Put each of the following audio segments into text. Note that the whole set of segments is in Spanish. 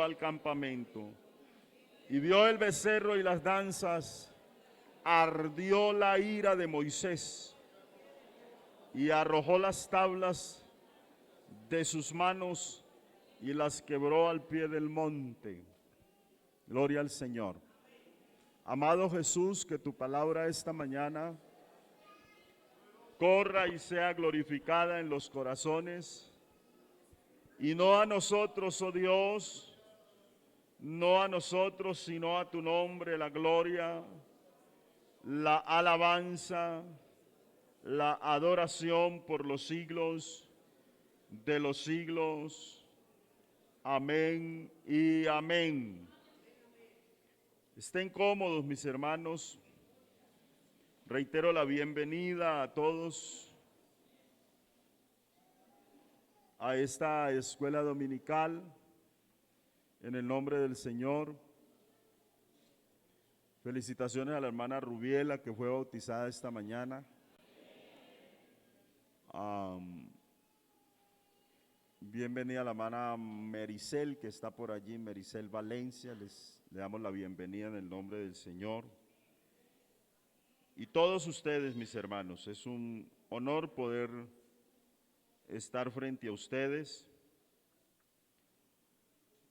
al campamento y vio el becerro y las danzas, ardió la ira de Moisés y arrojó las tablas de sus manos y las quebró al pie del monte. Gloria al Señor. Amado Jesús, que tu palabra esta mañana corra y sea glorificada en los corazones, y no a nosotros, oh Dios, no a nosotros, sino a tu nombre, la gloria, la alabanza, la adoración por los siglos de los siglos. Amén y amén. Estén cómodos, mis hermanos. Reitero la bienvenida a todos a esta escuela dominical en el nombre del Señor. Felicitaciones a la hermana Rubiela, que fue bautizada esta mañana. Bienvenida a la hermana Mericel, que está por allí, Mericel Valencia. Le damos la bienvenida en el nombre del Señor. Y todos ustedes, mis hermanos, es un honor poder estar frente a ustedes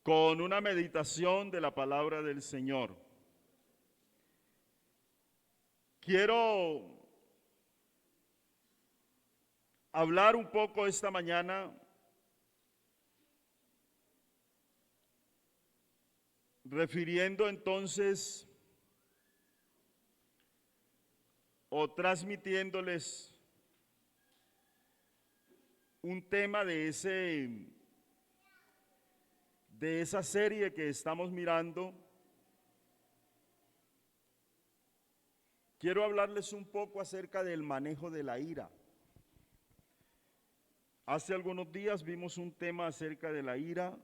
con una meditación de la palabra del Señor. Quiero hablar un poco esta mañana refiriendo entonces o transmitiéndoles un tema de esa serie que estamos mirando. Quiero hablarles un poco acerca del manejo de la ira. Hace algunos días vimos un tema acerca de la ira,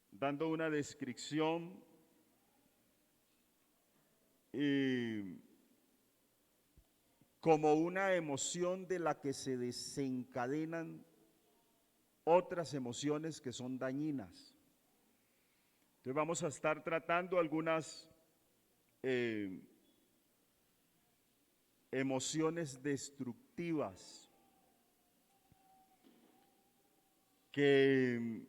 dando una descripción como una emoción de la que se desencadenan otras emociones que son dañinas. Entonces vamos a estar tratando algunas emociones destructivas que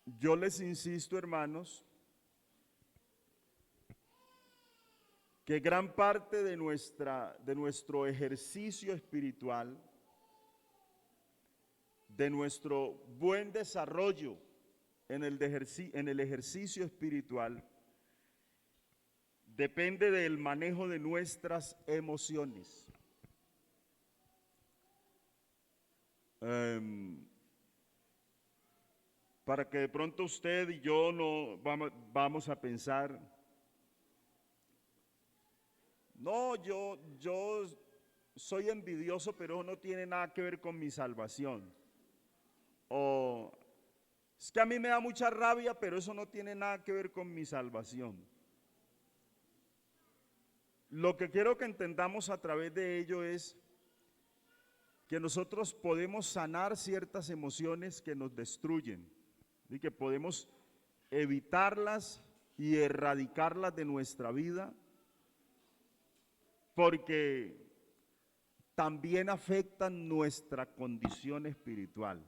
yo les insisto, hermanos, que gran parte de nuestro ejercicio espiritual, de nuestro buen desarrollo en el ejercicio espiritual, depende del manejo de nuestras emociones. Para que de pronto usted y yo no vamos a pensar, no, yo soy envidioso, pero no tiene nada que ver con mi salvación. O es que a mí me da mucha rabia, pero eso no tiene nada que ver con mi salvación. Lo que quiero que entendamos a través de ello es que nosotros podemos sanar ciertas emociones que nos destruyen y que podemos evitarlas y erradicarlas de nuestra vida, porque también afectan nuestra condición espiritual,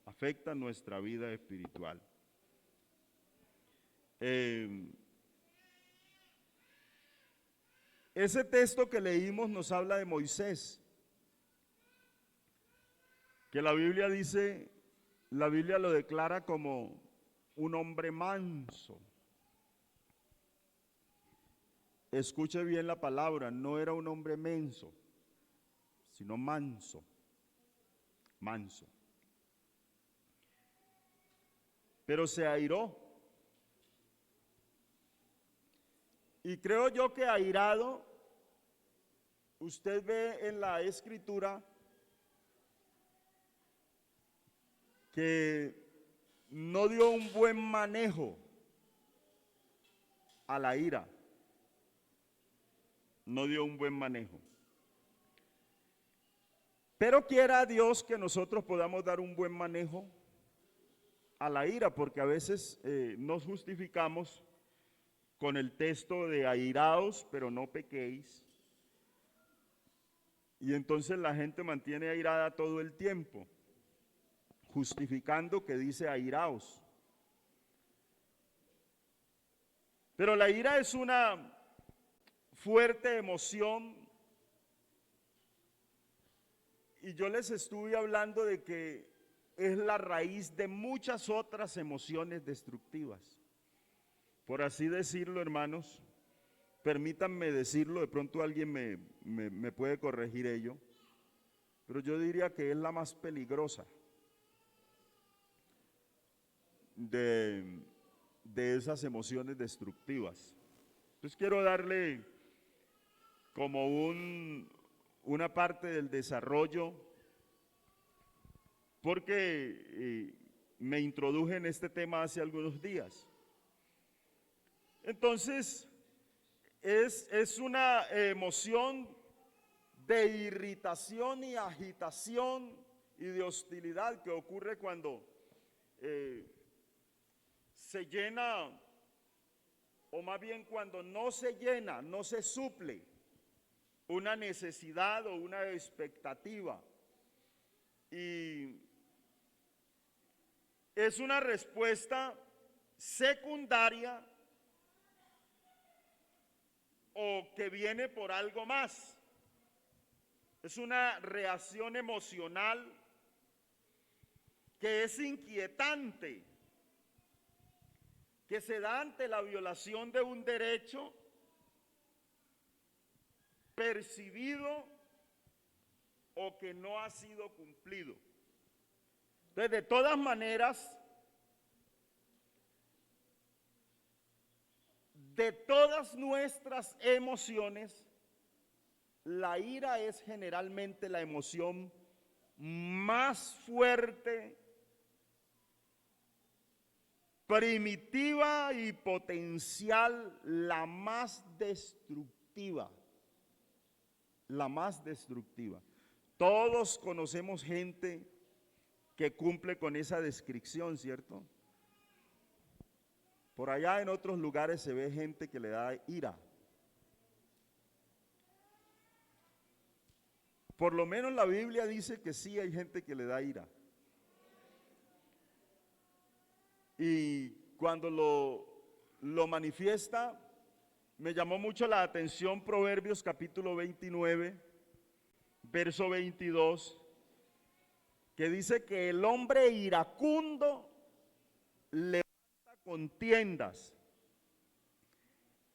afectan nuestra vida espiritual. Ese texto que leímos nos habla de Moisés, que la Biblia dice, la Biblia lo declara como un hombre manso. Escuche bien la palabra, no era un hombre menso, sino manso, manso. Pero se airó. Y creo yo que airado, usted ve en la Escritura que no dio un buen manejo a la ira. No dio un buen manejo. Pero quiera Dios que nosotros podamos dar un buen manejo a la ira, porque a veces nos justificamos con el texto de airaos, pero no pequéis. Y entonces la gente mantiene airada todo el tiempo, justificando que dice airaos. Pero la ira es una fuerte emoción, y yo les estuve hablando de que es la raíz de muchas otras emociones destructivas. Por así decirlo, hermanos, permítanme decirlo, de pronto alguien me puede corregir ello, pero yo diría que es la más peligrosa de esas emociones destructivas. Entonces quiero darle como una parte del desarrollo, porque me introduje en este tema hace algunos días. Entonces, es una emoción de irritación y agitación y de hostilidad que ocurre cuando se llena, o más bien cuando no se llena, no se suple una necesidad o una expectativa. Y es una respuesta secundaria o que viene por algo más. Es una reacción emocional que es inquietante, que se da ante la violación de un derecho percibido o que no ha sido cumplido. Entonces, de todas maneras, de todas nuestras emociones, la ira es generalmente la emoción más fuerte, primitiva y potencial, la más destructiva. La más destructiva. Todos conocemos gente que cumple con esa descripción, ¿cierto? Por allá en otros lugares se ve gente que le da ira. Por lo menos la Biblia dice que sí hay gente que le da ira. Y cuando lo manifiesta, me llamó mucho la atención Proverbios capítulo 29, verso 22, que dice que el hombre iracundo levanta contiendas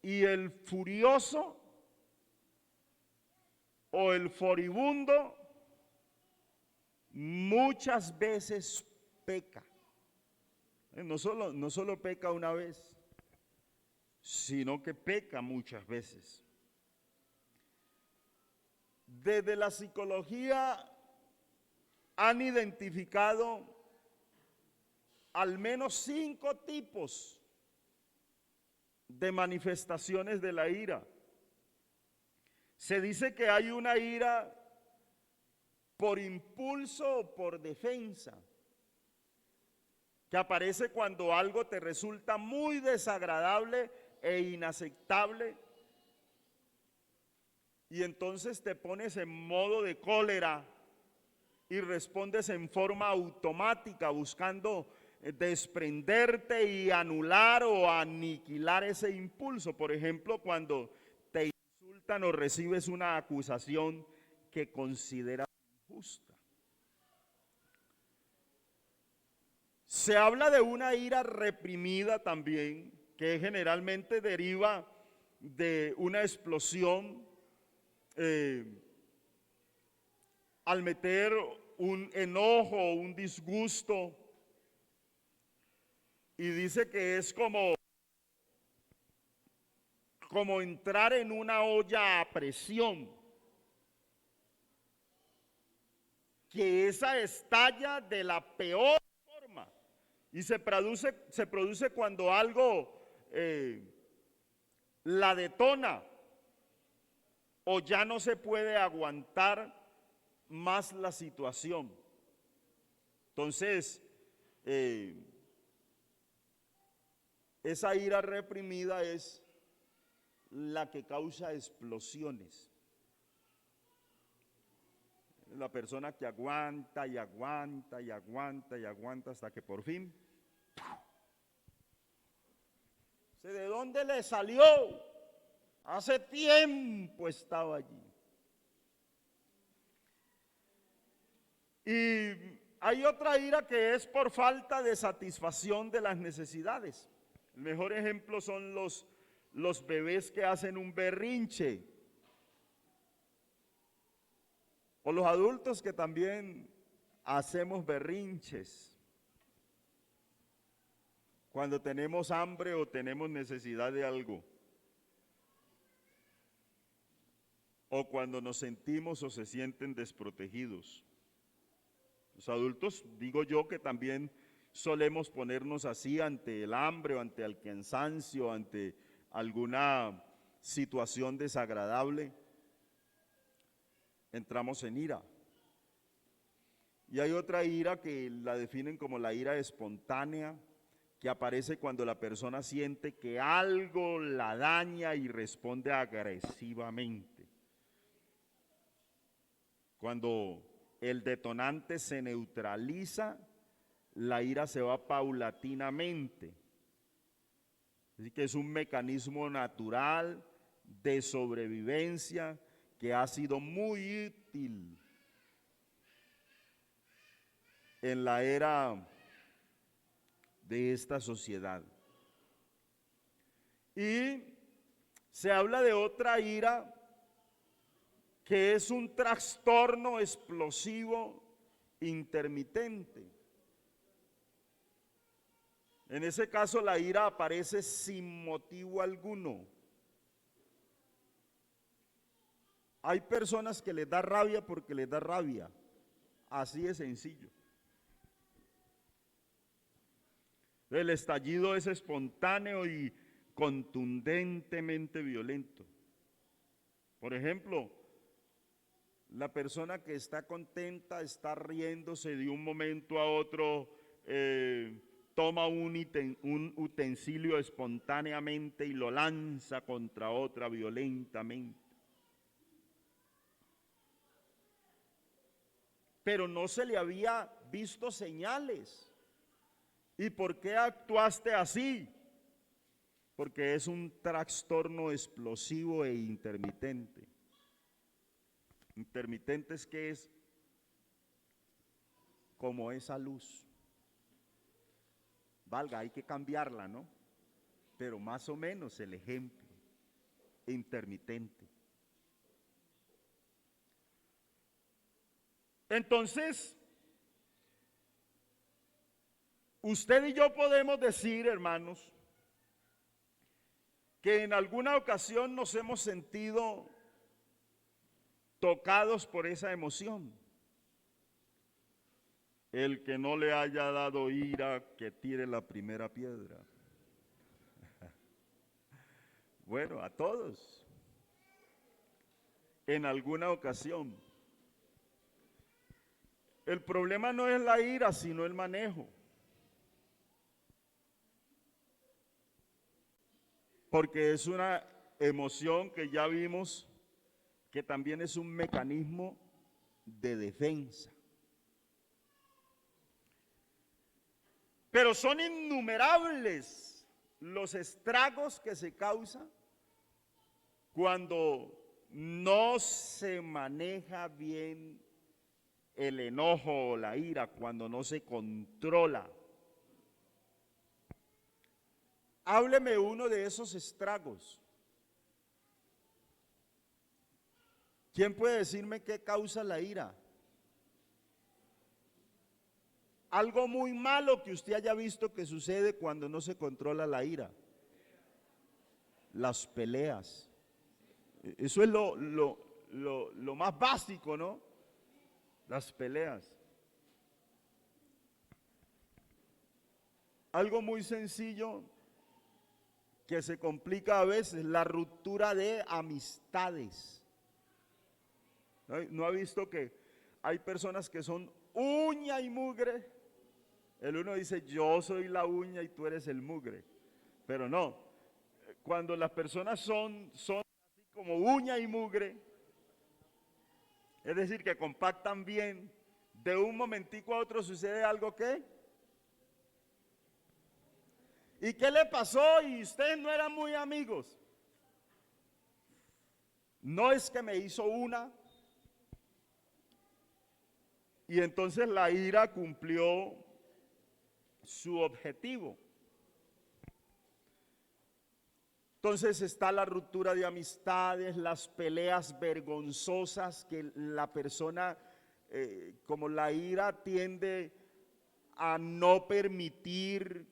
y el furioso o el furibundo muchas veces peca. No solo peca una vez, sino que peca muchas veces. Desde la psicología han identificado al menos 5 tipos de manifestaciones de la ira. Se dice que hay una ira por impulso o por defensa, que aparece cuando algo te resulta muy desagradable e inaceptable, y entonces te pones en modo de cólera y respondes en forma automática buscando desprenderte y anular o aniquilar ese impulso. Por ejemplo, cuando te insultan o recibes una acusación que consideras injusta. Se habla de una ira reprimida también, que generalmente deriva de una explosión al meter un enojo o un disgusto, y dice que es como entrar en una olla a presión, que esa estalla de la peor forma y se produce cuando algo la detona o ya no se puede aguantar más la situación. Entonces, esa ira reprimida es la que causa explosiones. La persona que aguanta y aguanta y aguanta y aguanta hasta que por fin, ¿de dónde le salió? Hace tiempo estaba allí. Y hay otra ira que es por falta de satisfacción de las necesidades. El mejor ejemplo son los bebés que hacen un berrinche. O los adultos que también hacemos berrinches. Cuando tenemos hambre o tenemos necesidad de algo. O cuando nos sentimos o se sienten desprotegidos. Los adultos, digo yo, que también solemos ponernos así ante el hambre o ante el cansancio, ante alguna situación desagradable, entramos en ira. Y hay otra ira que la definen como la ira espontánea, que aparece cuando la persona siente que algo la daña y responde agresivamente. Cuando el detonante se neutraliza, la ira se va paulatinamente. Así que es un mecanismo natural de sobrevivencia que ha sido muy útil en la era de esta sociedad. Y se habla de otra ira que es un trastorno explosivo intermitente. En ese caso la ira aparece sin motivo alguno. Hay personas que les da rabia porque les da rabia, así de sencillo. El estallido es espontáneo y contundentemente violento. Por ejemplo, la persona que está contenta, está riéndose de un momento a otro, toma un utensilio espontáneamente y lo lanza contra otra violentamente. Pero no se le había visto señales. ¿Y por qué actuaste así? Porque es un trastorno explosivo e intermitente. Intermitente es que es como esa luz. Valga, hay que cambiarla, ¿no? Pero más o menos el ejemplo, intermitente. Entonces, usted y yo podemos decir, hermanos, que en alguna ocasión nos hemos sentido tocados por esa emoción. El que no le haya dado ira, que tire la primera piedra. Bueno, a todos. En alguna ocasión. El problema no es la ira, sino el manejo. Porque es una emoción que ya vimos que también es un mecanismo de defensa. Pero son innumerables los estragos que se causan cuando no se maneja bien el enojo o la ira, cuando no se controla. Hábleme uno de esos estragos. ¿Quién puede decirme qué causa la ira? Algo muy malo que usted haya visto que sucede cuando no se controla la ira. Las peleas. Eso es lo más básico, ¿no? Las peleas. Algo muy sencillo que se complica a veces, la ruptura de amistades. ¿No ha visto que hay personas que son uña y mugre. El uno dice, yo soy la uña y tú eres el mugre. Pero no, cuando las personas son así como uña y mugre, es decir, que compactan bien, de un momentico a otro sucede algo que. ¿Y qué le pasó? Y ustedes no eran muy amigos. No es que me hizo una. Y entonces la ira cumplió su objetivo. Entonces está la ruptura de amistades, las peleas vergonzosas que la persona, como la ira tiende a no permitir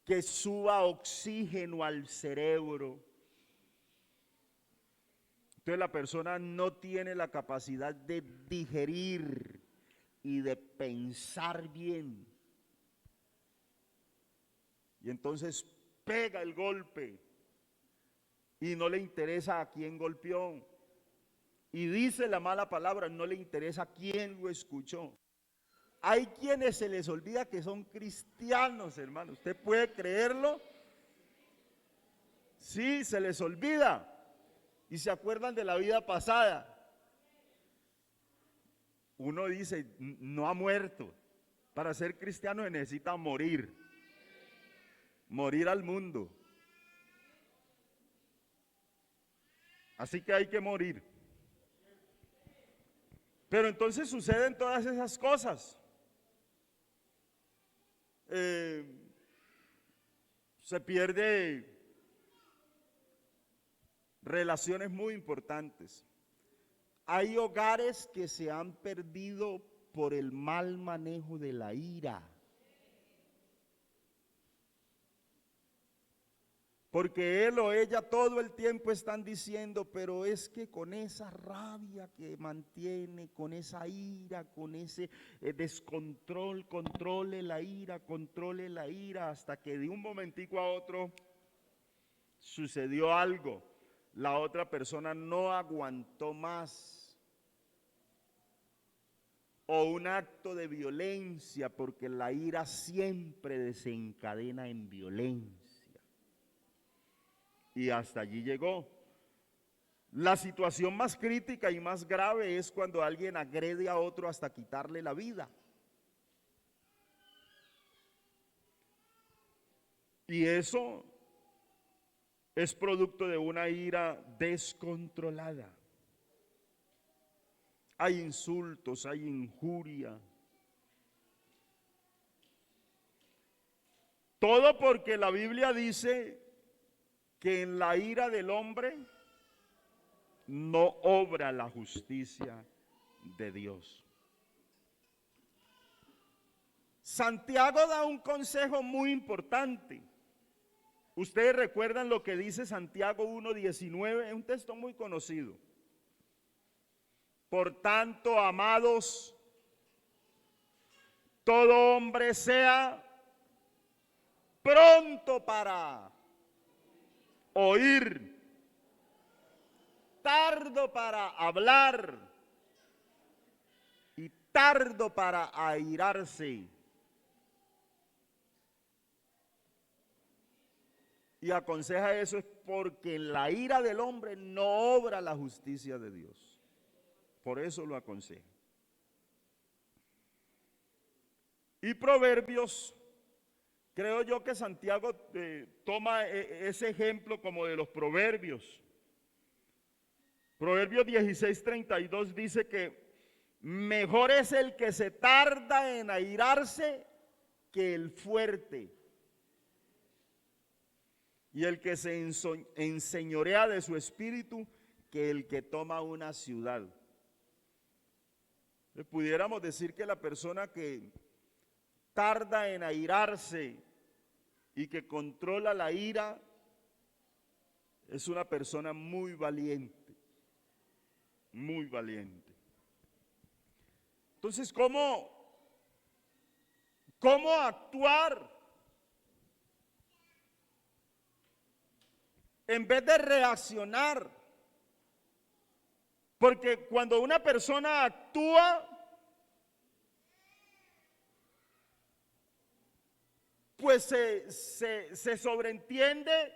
que suba oxígeno al cerebro. Entonces la persona no tiene la capacidad de digerir y de pensar bien. Y entonces pega el golpe y no le interesa a quién golpeó. Y dice la mala palabra, no le interesa a quién lo escuchó. Hay quienes se les olvida que son cristianos, hermano. ¿Usted puede creerlo? Sí, se les olvida. Y se acuerdan de la vida pasada. Uno dice, no ha muerto. Para ser cristiano se necesita morir. Morir al mundo. Así que hay que morir. Pero entonces suceden todas esas cosas. Se pierde relaciones muy importantes. Hay hogares que se han perdido por el mal manejo de la ira. Porque él o ella todo el tiempo están diciendo, pero es que con esa rabia que mantiene, con esa ira, con ese descontrol, controle la ira, hasta que de un momentico a otro sucedió algo. La otra persona no aguantó más. O un acto de violencia, porque la ira siempre desencadena en violencia. Y hasta allí llegó. La situación más crítica y más grave es cuando alguien agrede a otro hasta quitarle la vida. Y eso es producto de una ira descontrolada. Hay insultos, hay injuria. Todo porque la Biblia dice que en la ira del hombre no obra la justicia de Dios. Santiago da un consejo muy importante. Ustedes recuerdan lo que dice Santiago 1:19, es un texto muy conocido. Por tanto, amados, todo hombre sea pronto para oír, tardo para hablar y tardo para airarse. Y aconseja eso es porque en la ira del hombre no obra la justicia de Dios. Por eso lo aconseja. Y Proverbios, creo yo que Santiago toma ese ejemplo como de los Proverbios. Proverbios 16:32 dice que mejor es el que se tarda en airarse que el fuerte. Y el que se enseñorea de su espíritu que el que toma una ciudad. Pudiéramos decir que la persona que tarda en airarse y que controla la ira es una persona muy valiente, muy valiente. Entonces, ¿cómo actuar? En vez de reaccionar Porque cuando una persona actúa, pues se sobreentiende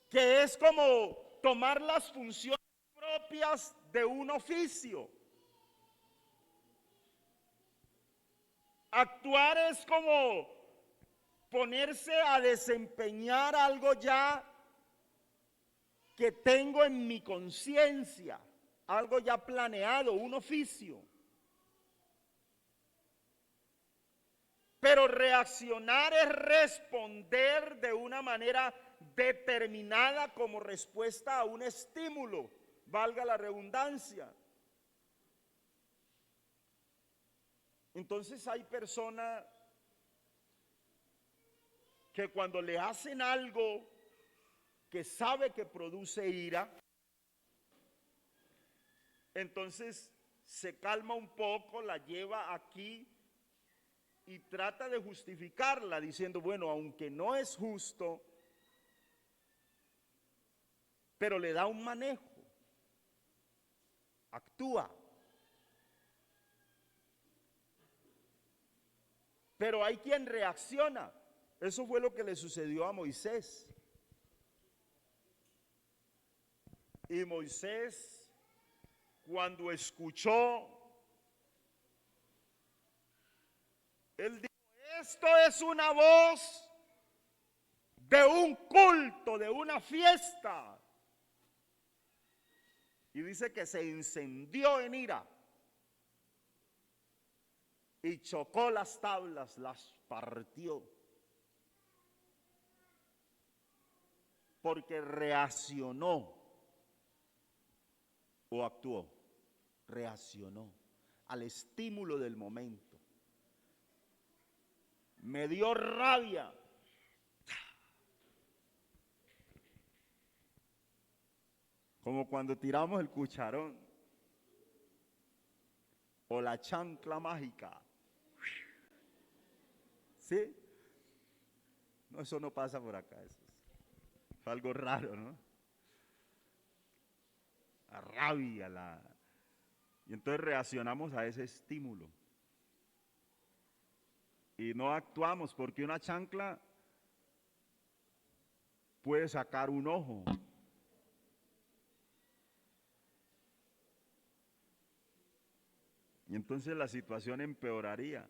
que es como tomar las funciones propias de un oficio. Actuar es como ponerse a desempeñar algo ya que tengo en mi conciencia, algo ya planeado, un oficio. Pero reaccionar es responder de una manera determinada como respuesta a un estímulo, valga la redundancia. Entonces hay personas que cuando le hacen algo que sabe que produce ira, entonces se calma un poco, la lleva aquí y trata de justificarla diciendo, bueno, aunque no es justo, pero le da un manejo, actúa. Pero hay quien reacciona. Eso fue lo que le sucedió a Moisés. Y Moisés, cuando escuchó, él dijo, esto es una voz de un culto, de una fiesta. Y dice que se encendió en ira y chocó las tablas, las partió. Porque reaccionó o actuó, reaccionó al estímulo del momento. Me dio rabia. Como cuando tiramos el cucharón o la chancla mágica. ¿Sí? No, eso no pasa por acá. Eso es algo raro, ¿no? La rabia, y entonces reaccionamos a ese estímulo. Y no actuamos porque una chancla puede sacar un ojo. Y entonces la situación empeoraría.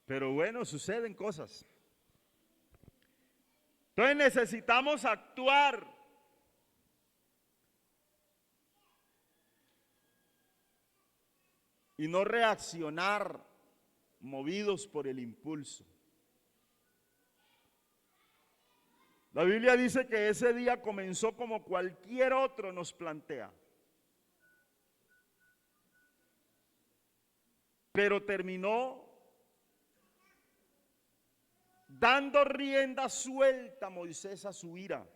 Pero bueno, suceden cosas. Entonces necesitamos actuar. Y no reaccionar movidos por el impulso. La Biblia dice que ese día comenzó como cualquier otro nos plantea. Pero terminó dando rienda suelta a Moisés a su ira.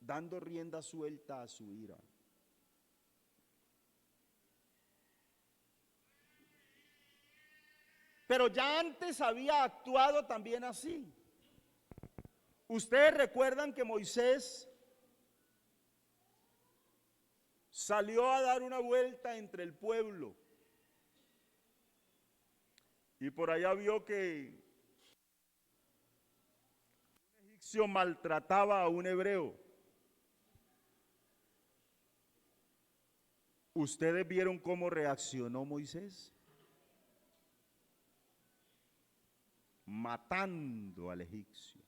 Dando rienda suelta a su ira. Pero ya antes había actuado también así. Ustedes recuerdan que Moisés salió a dar una vuelta entre el pueblo y por allá vio que un egipcio maltrataba a un hebreo. ¿Ustedes vieron cómo reaccionó Moisés? Matando al egipcio.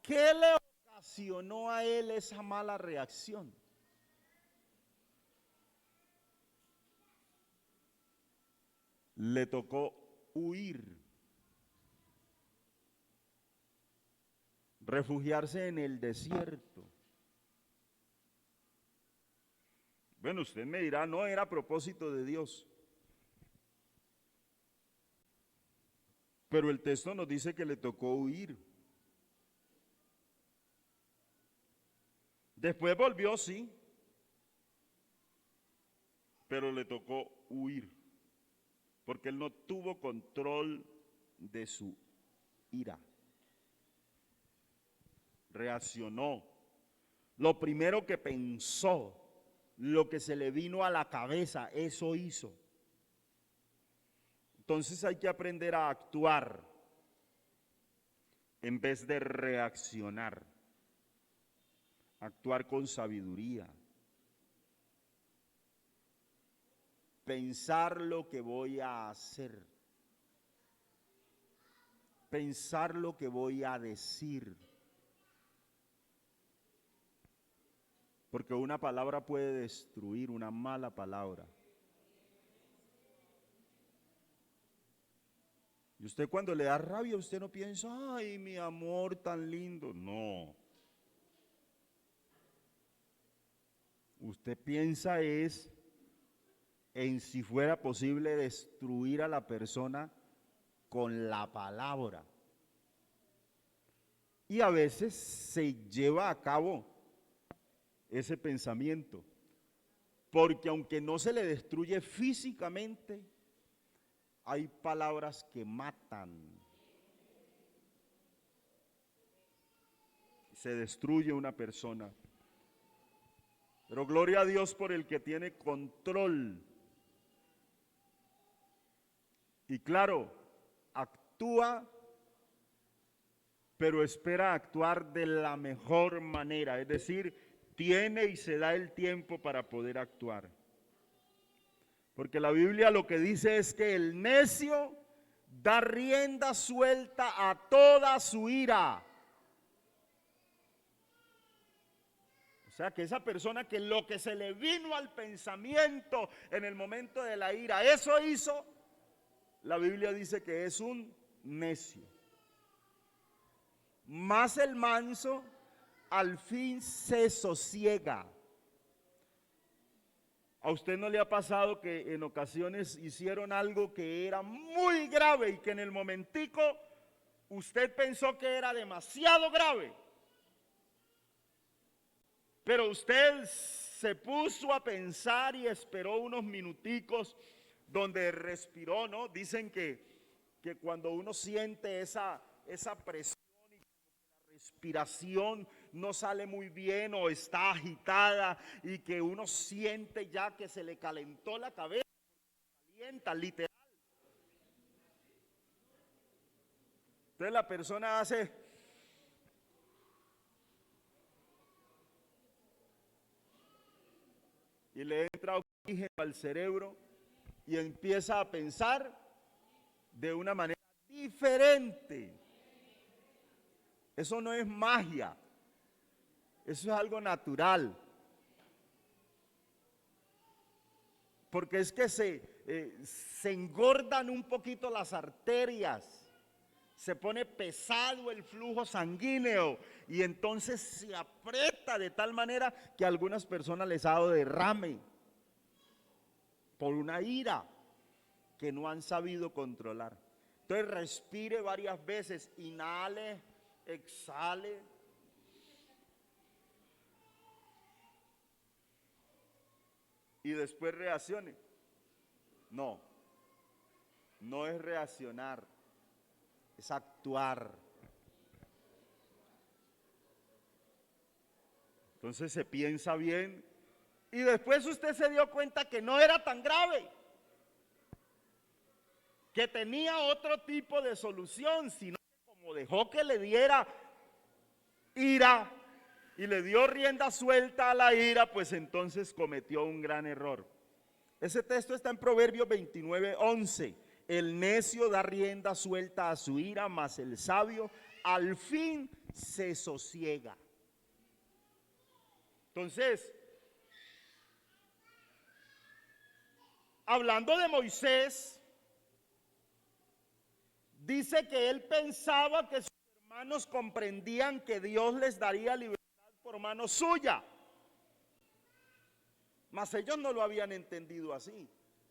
¿Qué le ocasionó a él esa mala reacción? Le tocó huir, refugiarse en el desierto. Bueno, usted me dirá, no era a propósito de Dios. Pero el texto nos dice que le tocó huir. Después volvió, sí, pero le tocó huir, porque él no tuvo control de su ira. Reaccionó. Lo primero que pensó, lo que se le vino a la cabeza, eso hizo. Entonces hay que aprender a actuar en vez de reaccionar. Actuar con sabiduría. Pensar lo que voy a hacer. Pensar lo que voy a decir. Porque una palabra puede destruir, una mala palabra. Y usted cuando le da rabia, usted no piensa, ay, mi amor tan lindo. No. Usted piensa es en si fuera posible destruir a la persona con la palabra. Y a veces se lleva a cabo ese pensamiento, porque aunque no se le destruye físicamente, hay palabras que matan. Se destruye una persona. Pero gloria a Dios por el que tiene control. Y claro, actúa, pero espera actuar de la mejor manera, es decir, tiene y se da el tiempo para poder actuar. Porque la Biblia lo que dice es que el necio da rienda suelta a toda su ira. O sea, que esa persona que lo que se le vino al pensamiento en el momento de la ira, eso hizo, la Biblia dice que es un necio. Mas el manso al fin se sosiega. ¿A usted no le ha pasado que en ocasiones hicieron algo que era muy grave y que en el momentico usted pensó que era demasiado grave? Pero usted se puso a pensar y esperó unos minuticos donde respiró, ¿no? Dicen que cuando uno siente esa presión y la respiración no sale muy bien o está agitada y que uno siente ya que se le calentó la cabeza, calienta, literal. Entonces la persona hace... y le entra oxígeno al cerebro y empieza a pensar de una manera diferente. Eso no es magia, eso es algo natural. Porque es que se engordan un poquito las arterias, se pone pesado el flujo sanguíneo y entonces se aprieta de tal manera que a algunas personas les ha dado derrame por una ira que no han sabido controlar. Entonces respire varias veces, inhale, exhale. Y después reaccione. No, no es reaccionar, es actuar. Entonces se piensa bien y después usted se dio cuenta que no era tan grave, que tenía otro tipo de solución, sino que como dejó que le diera ira y le dio rienda suelta a la ira, pues entonces cometió un gran error. Ese texto está en Proverbios 29:11. El necio da rienda suelta a su ira, mas el sabio al fin se sosiega. Entonces, hablando de Moisés, dice que él pensaba que sus hermanos comprendían que Dios les daría libertad por mano suya. Mas ellos no lo habían entendido así.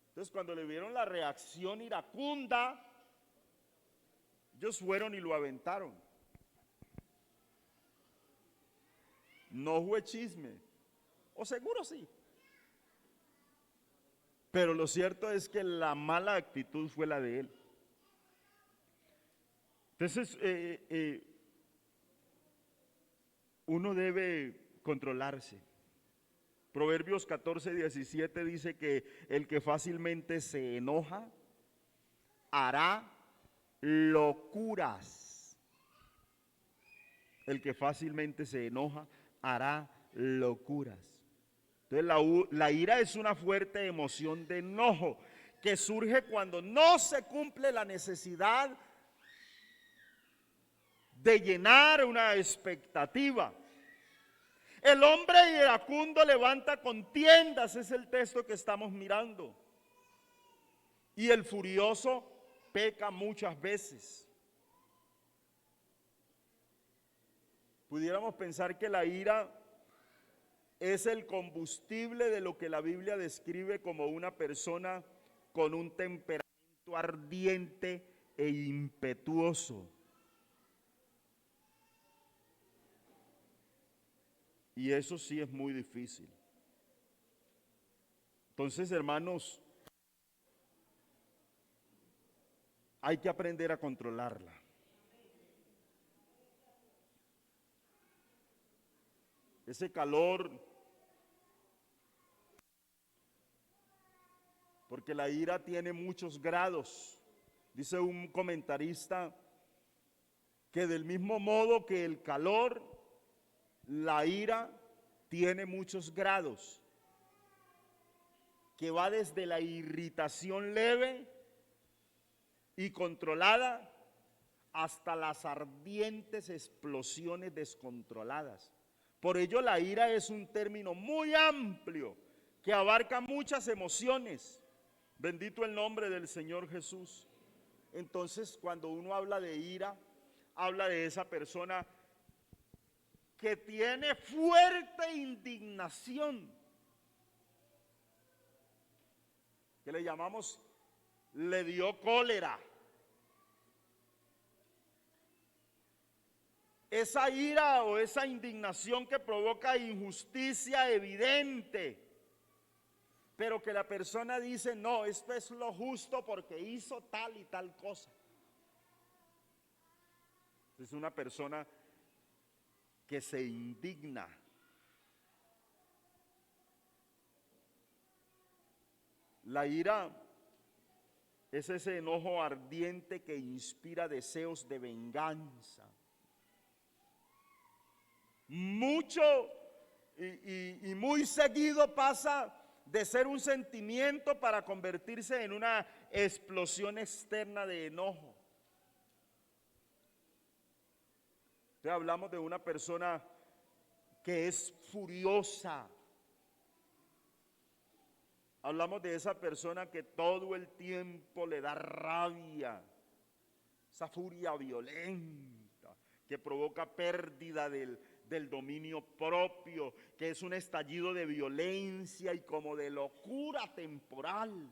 Entonces cuando le vieron la reacción iracunda, ellos fueron y lo aventaron. No fue chisme, o seguro sí. Pero lo cierto es que la mala actitud fue la de él. Entonces, uno debe controlarse. Proverbios 14:17 dice que el que fácilmente se enoja hará locuras. El que fácilmente se enoja hará locuras. Entonces la ira es una fuerte emoción de enojo que surge cuando no se cumple la necesidad de llenar una expectativa. El hombre iracundo levanta contiendas, es el texto que estamos mirando. Y el furioso peca muchas veces. Pudiéramos pensar que la ira es el combustible de lo que la Biblia describe como una persona con un temperamento ardiente e impetuoso. Y eso sí es muy difícil. Entonces, hermanos, hay que aprender a controlarla. Ese calor, porque la ira tiene muchos grados. Dice un comentarista que del mismo modo que el calor, la ira tiene muchos grados, que va desde la irritación leve y controlada hasta las ardientes explosiones descontroladas. Por ello la ira es un término muy amplio que abarca muchas emociones. Bendito el nombre del Señor Jesús. Entonces, cuando uno habla de ira, habla de esa persona que tiene fuerte indignación, que le llamamos, le dio cólera. Esa ira o esa indignación que provoca injusticia evidente, pero que la persona dice, no, esto es lo justo porque hizo tal y tal cosa. Es una persona que se indigna. La ira es ese enojo ardiente que inspira deseos de venganza. Mucho y muy seguido pasa de ser un sentimiento para convertirse en una explosión externa de enojo. Entonces hablamos de una persona que es furiosa. Hablamos de esa persona que todo el tiempo le da rabia, esa furia violenta que provoca pérdida del dominio propio, que es un estallido de violencia y como de locura temporal.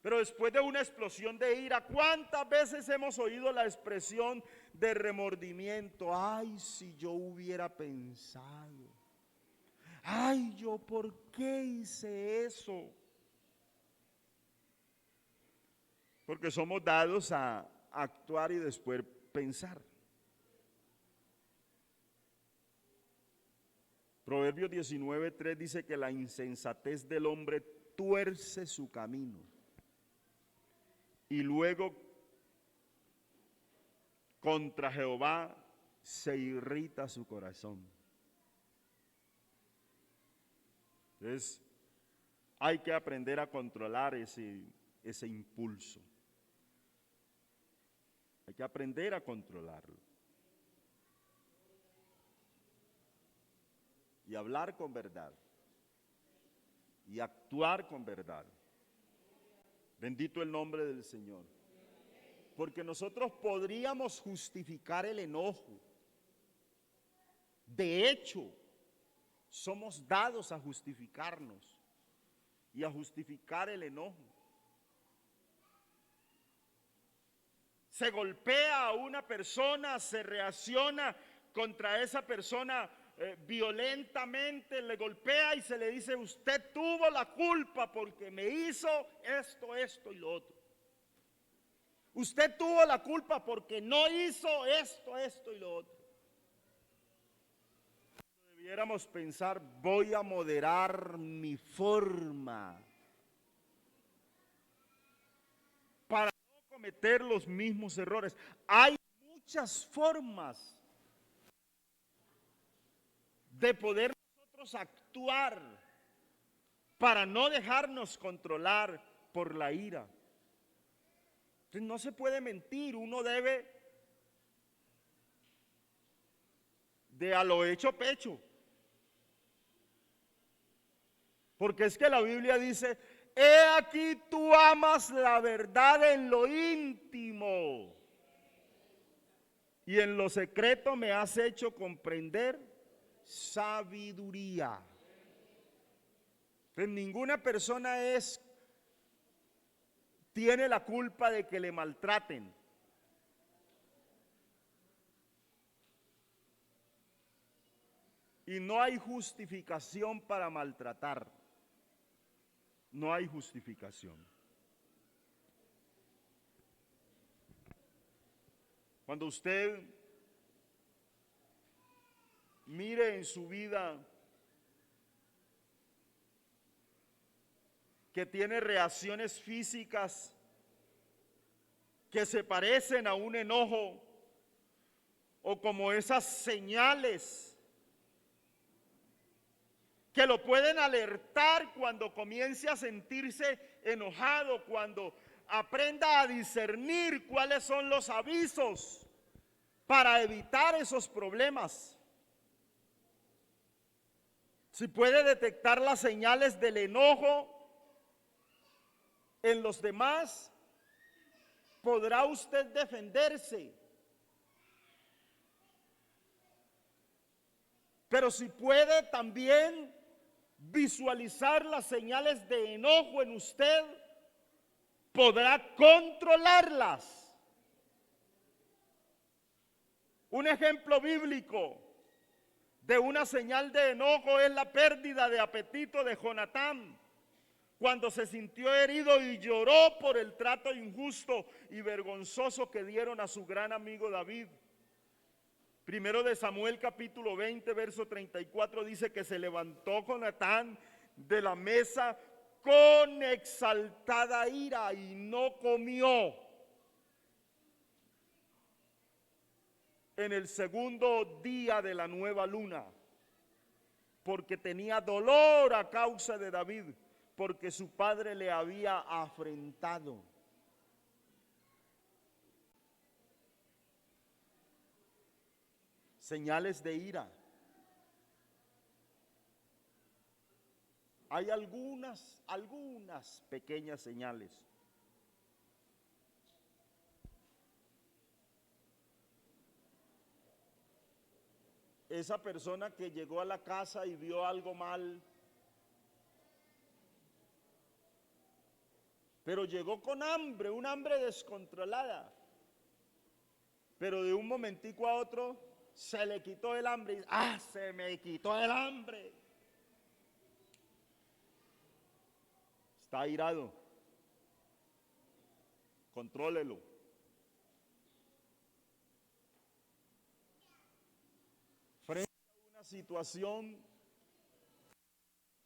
Pero después de una explosión de ira, ¿cuántas veces hemos oído la expresión de remordimiento? Ay, si yo hubiera pensado. Ay, yo por qué hice eso. Porque somos dados a actuar y después pensar. Proverbios 19:3 dice que la insensatez del hombre tuerce su camino y luego contra Jehová se irrita su corazón. Entonces, hay que aprender a controlar ese impulso. Hay que aprender a controlarlo. Y hablar con verdad. Y actuar con verdad. Bendito el nombre del Señor. Porque nosotros podríamos justificar el enojo. De hecho, somos dados a justificarnos y a justificar el enojo. Se golpea a una persona, se reacciona contra esa persona violentamente, le golpea y se le dice, usted tuvo la culpa porque me hizo esto, esto y lo otro. Usted tuvo la culpa porque no hizo esto, esto y lo otro. Debiéramos pensar, voy a moderar mi forma para no cometer los mismos errores. Hay muchas formas de poder nosotros actuar para no dejarnos controlar por la ira. Entonces no se puede mentir, uno debe de a lo hecho pecho. Porque es que la Biblia dice, he aquí tú amas la verdad en lo íntimo y en lo secreto me has hecho comprender sabiduría. Entonces ninguna persona tiene la culpa de que le maltraten. Y no hay justificación para maltratar. No hay justificación. Cuando usted mire en su vida que tiene reacciones físicas que se parecen a un enojo o como esas señales que lo pueden alertar cuando comience a sentirse enojado, cuando aprenda a discernir cuáles son los avisos para evitar esos problemas. Si puede detectar las señales del enojo en los demás, podrá usted defenderse. Pero si puede también visualizar las señales de enojo en usted, podrá controlarlas. Un ejemplo bíblico de una señal de enojo es la pérdida de apetito de Jonatán, cuando se sintió herido y lloró por el trato injusto y vergonzoso que dieron a su gran amigo David. Primero de Samuel capítulo 20, verso 34 dice que se levantó Jonatán de la mesa con exaltada ira y no comió. En el segundo día de la nueva luna, porque tenía dolor a causa de David, porque su padre le había afrentado. Señales de ira. Hay algunas pequeñas señales. Esa persona que llegó a la casa y vio algo mal, pero llegó con hambre, un hambre descontrolada, pero de un momentico a otro se le quitó el hambre y se me quitó el hambre. Está airado. Contrólelo. Frente a una situación,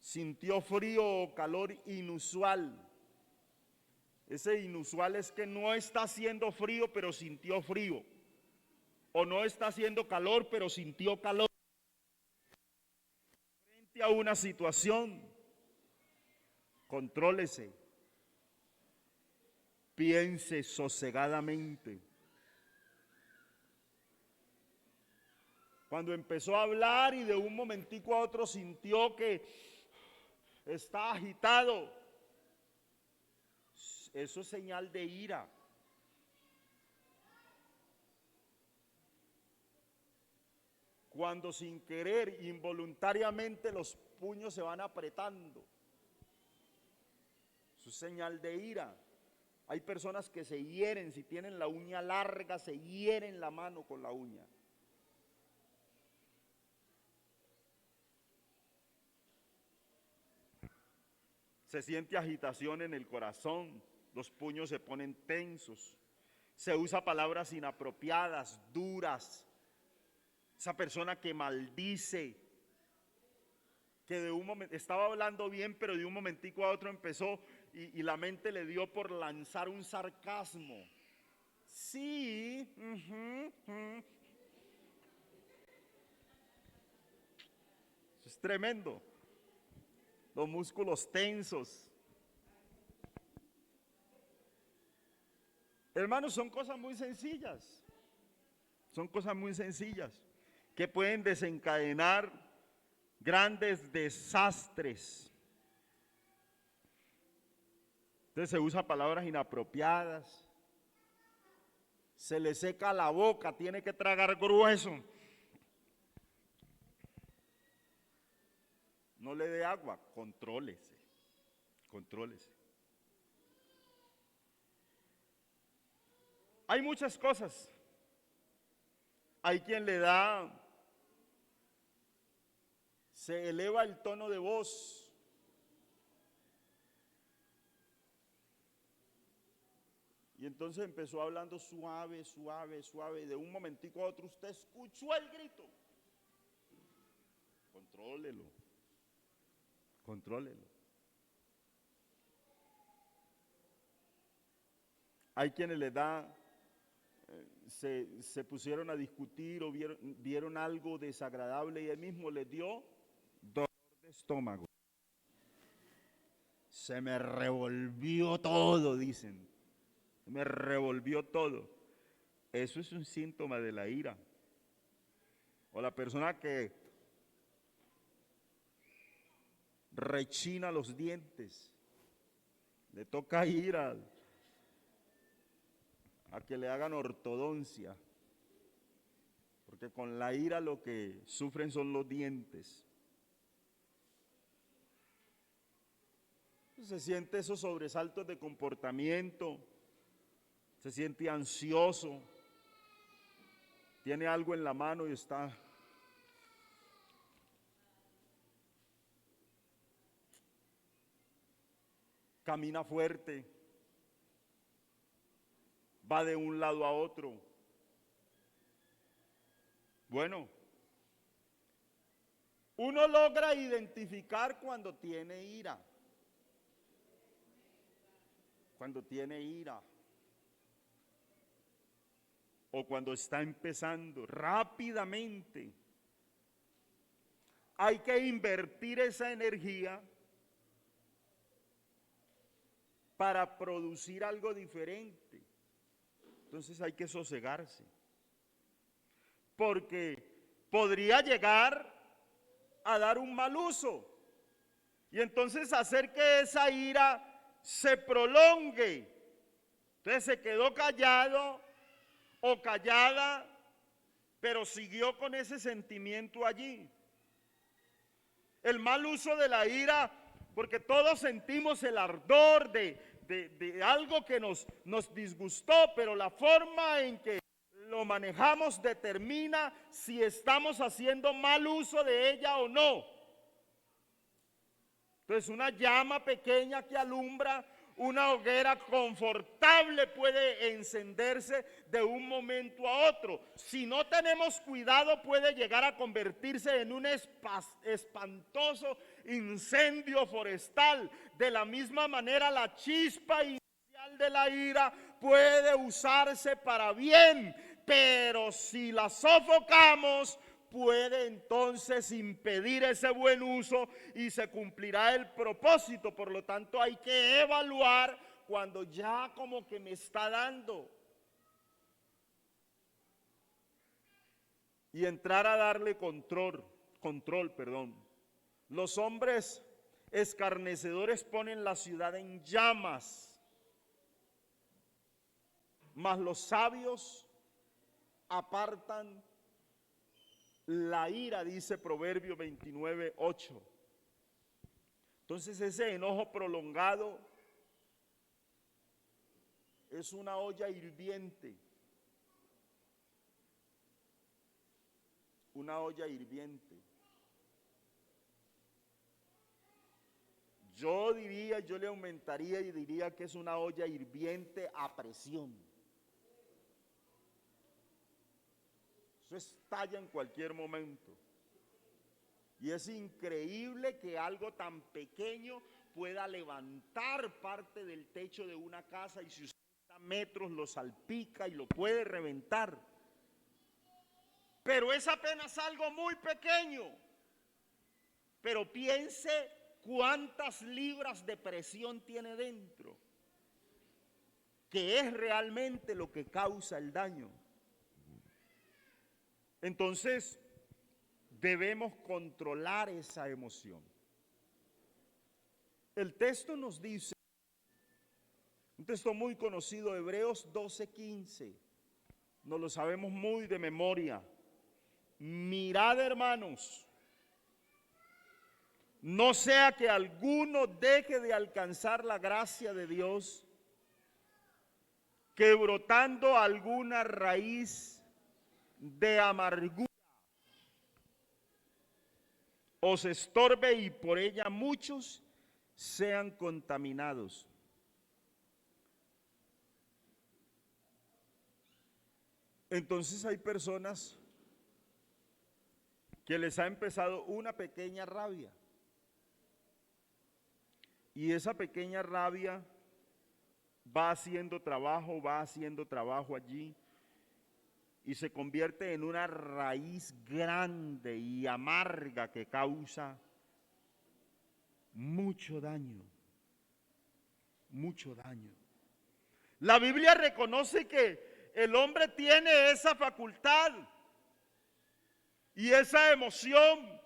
sintió frío o calor inusual. Ese inusual es que no está haciendo frío, pero sintió frío. O no está haciendo calor, pero sintió calor. Frente a una situación, contrólese. Piense sosegadamente. Cuando empezó a hablar y de un momentico a otro sintió que está agitado, eso es señal de ira. Cuando sin querer, involuntariamente los puños se van apretando, eso es señal de ira. Hay personas que se hieren, si tienen la uña larga, se hieren la mano con la uña. Se siente agitación en el corazón, los puños se ponen tensos, Se usa palabras inapropiadas, duras. Esa persona que maldice, que de un momento estaba hablando bien, pero de un momentico a otro empezó y la mente le dio por lanzar un sarcasmo. Sí, eso es tremendo. Los músculos tensos. Hermanos, son cosas muy sencillas. Son cosas muy sencillas que pueden desencadenar grandes desastres. Entonces se usa palabras inapropiadas. Se le seca la boca, tiene que tragar grueso. No le dé agua, contrólese, contrólese. Hay muchas cosas. Hay quien le da, se eleva el tono de voz. Y entonces empezó hablando suave, suave, suave. Y de un momentico a otro usted escuchó el grito. Contrólelo, contrólelo. Hay quienes le da, se pusieron a discutir o vieron algo desagradable y él mismo les dio dolor de estómago. Se me revolvió todo, dicen. Me revolvió todo. Eso es un síntoma de la ira. O la persona que rechina los dientes. Le toca ir a que le hagan ortodoncia. Porque con la ira lo que sufren son los dientes. Se siente esos sobresaltos de comportamiento. Se siente ansioso. Tiene algo en la mano y está camina fuerte, va de un lado a otro. Bueno, uno logra identificar cuando tiene ira. Cuando tiene ira. O cuando está empezando rápidamente. Hay que invertir esa energía para producir algo diferente. Entonces hay que sosegarse. Porque podría llegar a dar un mal uso. Y entonces hacer que esa ira se prolongue. Entonces se quedó callado o callada, pero siguió con ese sentimiento allí. El mal uso de la ira, porque todos sentimos el ardor de algo que nos disgustó, pero la forma en que lo manejamos determina si estamos haciendo mal uso de ella o no. Entonces una llama pequeña que alumbra, una hoguera confortable puede encenderse de un momento a otro. Si no tenemos cuidado puede llegar a convertirse en un espantoso incendio forestal. De la misma manera la chispa inicial de la ira puede usarse para bien, pero si la sofocamos puede entonces impedir ese buen uso y se cumplirá el propósito. Por lo tanto, hay que evaluar cuando ya como que me está dando y entrar a darle control. Los hombres escarnecedores ponen la ciudad en llamas, mas los sabios apartan la ira, dice Proverbio 29:8. Entonces ese enojo prolongado es una olla hirviente. Una olla hirviente. Yo le aumentaría y diría que es una olla hirviente a presión. eso estalla en cualquier momento. Y es increíble que algo tan pequeño pueda levantar parte del techo de una casa y si usted está a metros lo salpica y lo puede reventar. Pero es apenas algo muy pequeño. Pero piense cuántas libras de presión tiene dentro, que es realmente lo que causa el daño. Entonces, debemos controlar esa emoción. El texto nos dice, un texto muy conocido, Hebreos 12:15, nos lo sabemos muy de memoria. Mirad, hermanos, no sea que alguno deje de alcanzar la gracia de Dios, que brotando alguna raíz de amargura os estorbe y por ella muchos sean contaminados. Entonces hay personas que les ha empezado una pequeña rabia y esa pequeña rabia va haciendo trabajo allí y se convierte en una raíz grande y amarga que causa mucho daño, mucho daño. La Biblia reconoce que el hombre tiene esa facultad y esa emoción.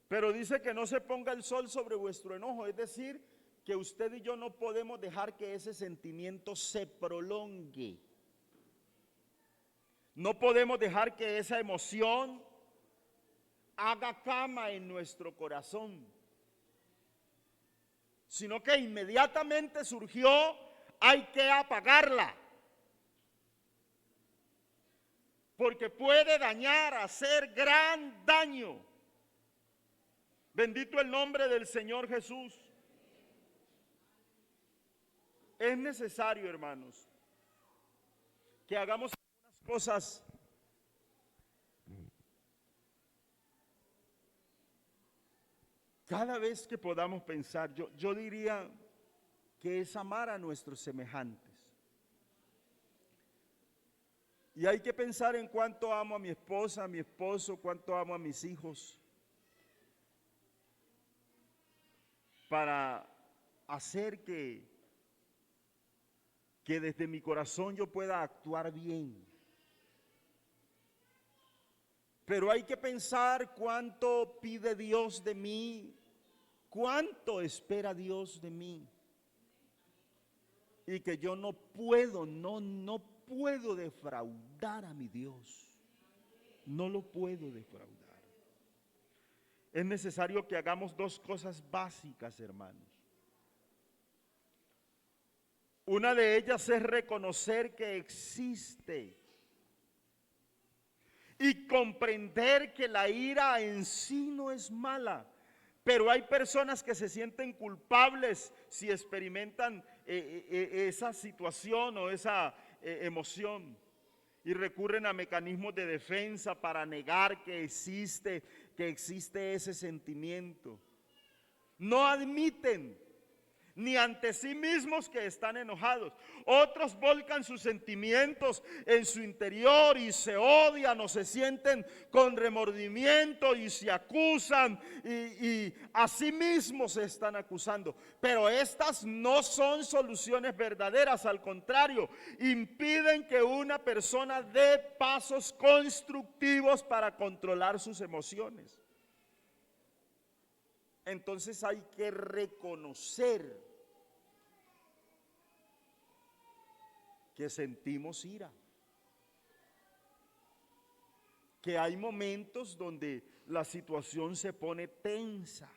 Pero dice que no se ponga el sol sobre vuestro enojo, es decir, que usted y yo no podemos dejar que ese sentimiento se prolongue. No podemos dejar que esa emoción haga cama en nuestro corazón, sino que inmediatamente surgió, hay que apagarla, porque puede dañar, hacer gran daño. Bendito el nombre del Señor Jesús. Es necesario, hermanos, que hagamos algunas cosas cada vez que podamos pensar. Yo diría que es amar a nuestros semejantes. Y hay que pensar en cuánto amo a mi esposa, a mi esposo, cuánto amo a mis hijos, para hacer que desde mi corazón yo pueda actuar bien. Pero hay que pensar cuánto pide Dios de mí, cuánto espera Dios de mí. Y que yo no puedo defraudar a mi Dios. No lo puedo defraudar. Es necesario que hagamos dos cosas básicas, hermanos. Una de ellas es reconocer que existe y comprender que la ira en sí no es mala, pero hay personas que se sienten culpables si experimentan esa situación o esa emoción y recurren a mecanismos de defensa para negar que existe ese sentimiento. No admiten ni ante sí mismos que están enojados. Otros volcan sus sentimientos en su interior y se odian o se sienten con remordimiento y se acusan y a sí mismos se están acusando. Pero estas no son soluciones verdaderas, al contrario, impiden que una persona dé pasos constructivos para controlar sus emociones. Entonces hay que reconocer que sentimos ira, que hay momentos donde la situación se pone tensa.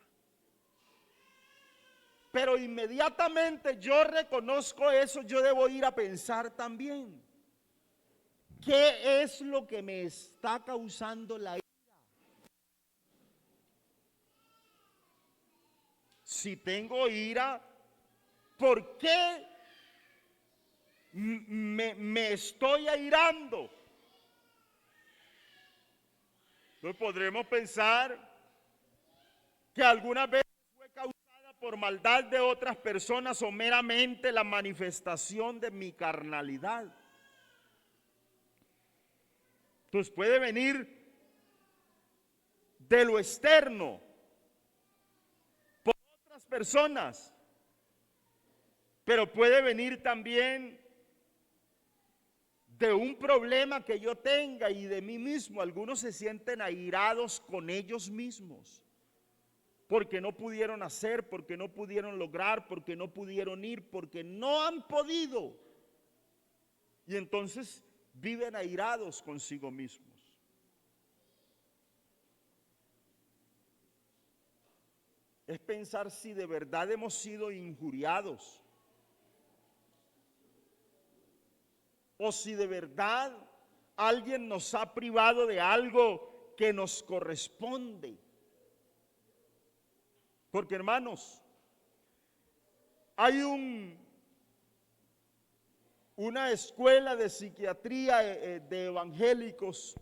Pero inmediatamente yo reconozco eso, yo debo ir a pensar también, ¿qué es lo que me está causando la ira? Si tengo ira, ¿por qué me estoy airando. Entonces podremos pensar que algunas veces fue causada por maldad de otras personas o meramente la manifestación de mi carnalidad. Entonces puede venir de lo externo, por otras personas, pero puede venir también de un problema que yo tenga y de mí mismo. Algunos se sienten airados con ellos mismos, porque no pudieron hacer, porque no pudieron lograr, porque no pudieron ir, porque no han podido. Y entonces viven airados consigo mismos. Es pensar si de verdad hemos sido injuriados o si de verdad alguien nos ha privado de algo que nos corresponde. Porque, hermanos, hay una escuela de psiquiatría de evangélicos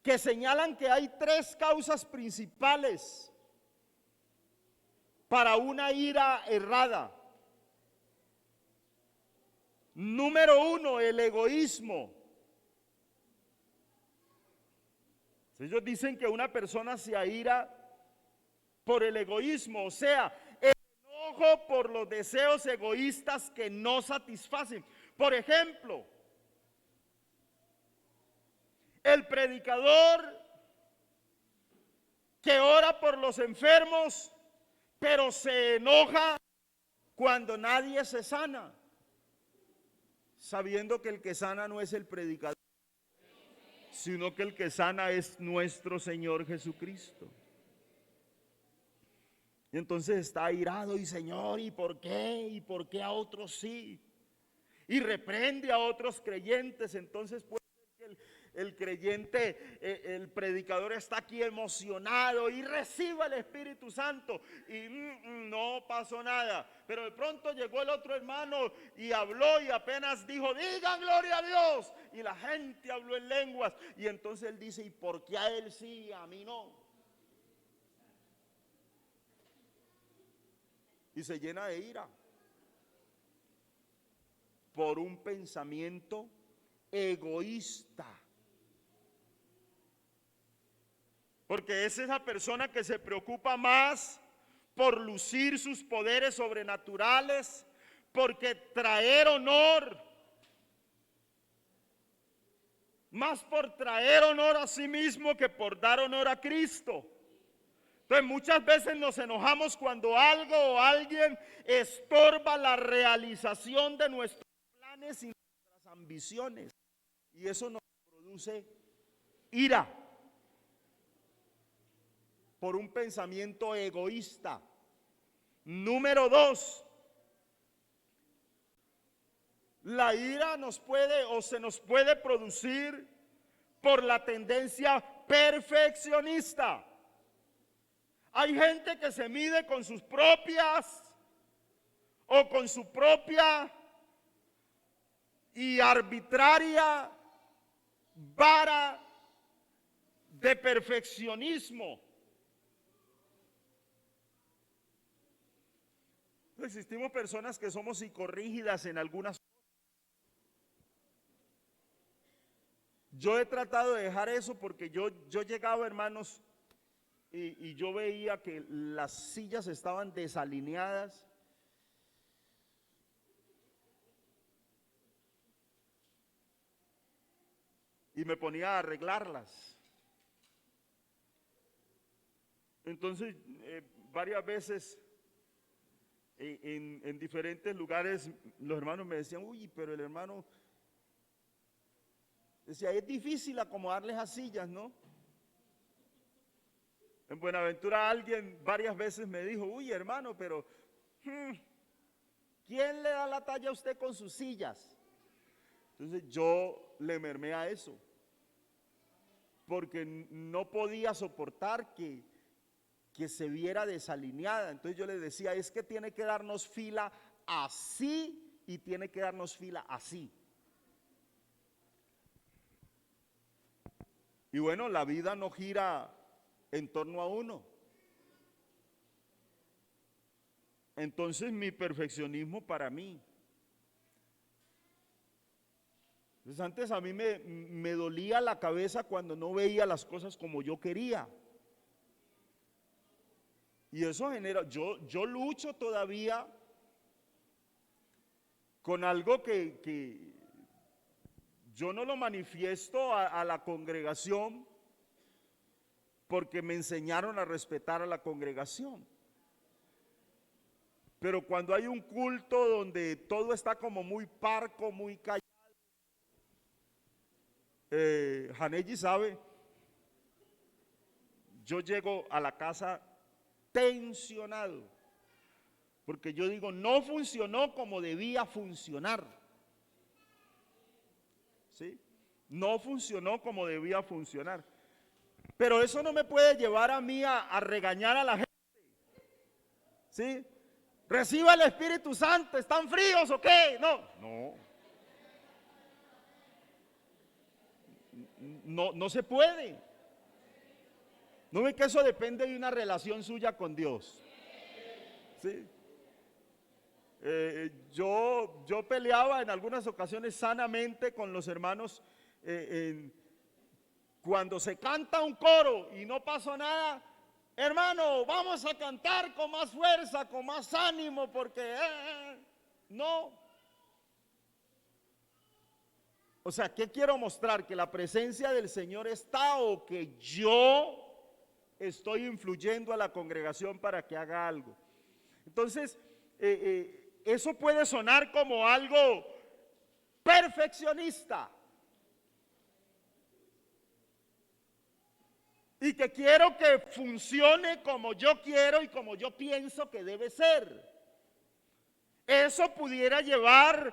que señalan que hay 3 causas principales para una ira errada. Número 1, el egoísmo. Ellos dicen que una persona se aira por el egoísmo, o sea, el enojo por los deseos egoístas que no satisfacen. Por ejemplo, el predicador que ora por los enfermos, pero se enoja cuando nadie se sana, sabiendo que el que sana no es el predicador, sino que el que sana es nuestro Señor Jesucristo. Y entonces está airado y Señor, ¿y por qué? ¿Y por qué a otros sí? Y reprende a otros creyentes. Entonces puede ser que el creyente, el predicador está aquí emocionado y reciba el Espíritu Santo y no pasó nada. Pero de pronto llegó el otro hermano y habló y apenas dijo, digan gloria a Dios. Y la gente habló en lenguas. Y entonces él dice, ¿y por qué a él sí y a mí no? Y se llena de ira por un pensamiento egoísta. Porque es esa persona que se preocupa más por lucir sus poderes sobrenaturales, porque traer honor, más por traer honor a sí mismo que por dar honor a Cristo. Entonces muchas veces nos enojamos cuando algo o alguien estorba la realización de nuestros planes y nuestras ambiciones. Y eso nos produce ira por un pensamiento egoísta. Número 2, la ira se nos puede producir por la tendencia perfeccionista. Hay gente que se mide con sus propias o con su propia y arbitraria vara de perfeccionismo. Existimos personas que somos psicorrígidas en algunas cosas. Yo he tratado de dejar eso porque yo llegaba, hermanos, y yo veía que las sillas estaban desalineadas. Y me ponía a arreglarlas. Entonces, varias veces en diferentes lugares los hermanos me decían, uy, pero el hermano decía, es difícil acomodarles a sillas, ¿no? En Buenaventura alguien varias veces me dijo, uy, hermano, pero ¿quién le da la talla a usted con sus sillas? Entonces yo le mermé a eso, porque no podía soportar que se viera desalineada. Entonces yo le decía, es que tiene que darnos fila así y tiene que darnos fila así. Y bueno, la vida no gira en torno a uno. Entonces mi perfeccionismo para mí. Entonces antes a mí me dolía la cabeza cuando no veía las cosas como yo quería. Y eso genera, yo lucho todavía con algo que yo no lo manifiesto a la congregación porque me enseñaron a respetar a la congregación. Pero cuando hay un culto donde todo está como muy parco, muy callado, Janeji sabe, yo llego a la casa tensionado, porque yo digo, no funcionó como debía funcionar, ¿sí? No funcionó como debía funcionar. Pero eso no me puede llevar a mí a regañar a la gente, ¿sí? Reciba el Espíritu Santo, ¿están fríos o qué? No se puede. ¿No ve que eso depende de una relación suya con Dios? ¿Sí? Yo peleaba en algunas ocasiones sanamente con los hermanos cuando se canta un coro y no pasó nada. Hermano, vamos a cantar con más fuerza, con más ánimo, porque no. O sea, ¿qué quiero mostrar? ¿Que la presencia del Señor está o que yo estoy influyendo a la congregación para que haga algo? Entonces, eso puede sonar como algo perfeccionista. Y que quiero que funcione como yo quiero y como yo pienso que debe ser. Eso pudiera llevarme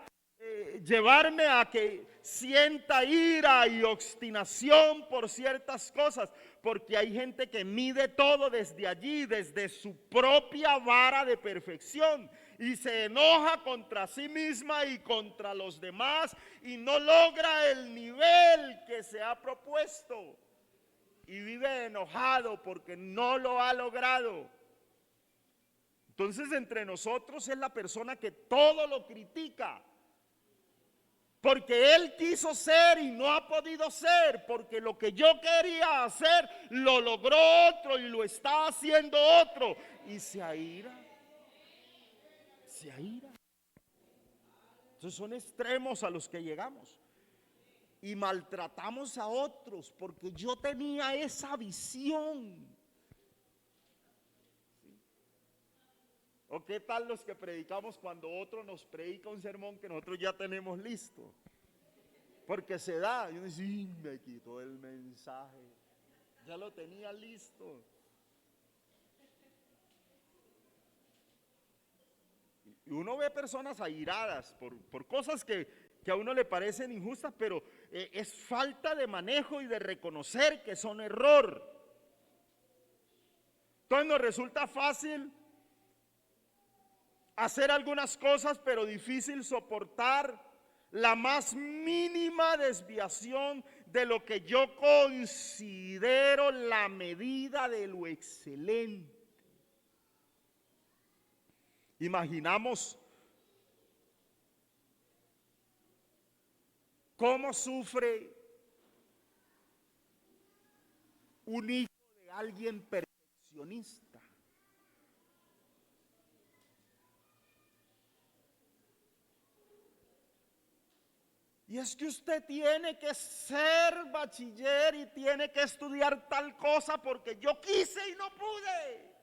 a que sienta ira y obstinación por ciertas cosas, porque hay gente que mide todo desde allí, desde su propia vara de perfección, y se enoja contra sí misma y contra los demás y no logra el nivel que se ha propuesto y vive enojado porque no lo ha logrado. Entonces entre nosotros es la persona que todo lo critica, porque él quiso ser y no ha podido ser, porque lo que yo quería hacer lo logró otro y lo está haciendo otro, y se aira. Entonces son extremos a los que llegamos y maltratamos a otros porque yo tenía esa visión. ¿O qué tal los que predicamos cuando otro nos predica un sermón que nosotros ya tenemos listo? Porque se da, y uno dice, sí, me quitó el mensaje, ya lo tenía listo. Y uno ve personas airadas por cosas que a uno le parecen injustas, pero es falta de manejo y de reconocer que son error. Entonces nos resulta fácil hacer algunas cosas, pero difícil soportar la más mínima desviación de lo que yo considero la medida de lo excelente. Imaginamos cómo sufre un hijo de alguien perfeccionista. Y es que usted tiene que ser bachiller y tiene que estudiar tal cosa porque yo quise y no pude.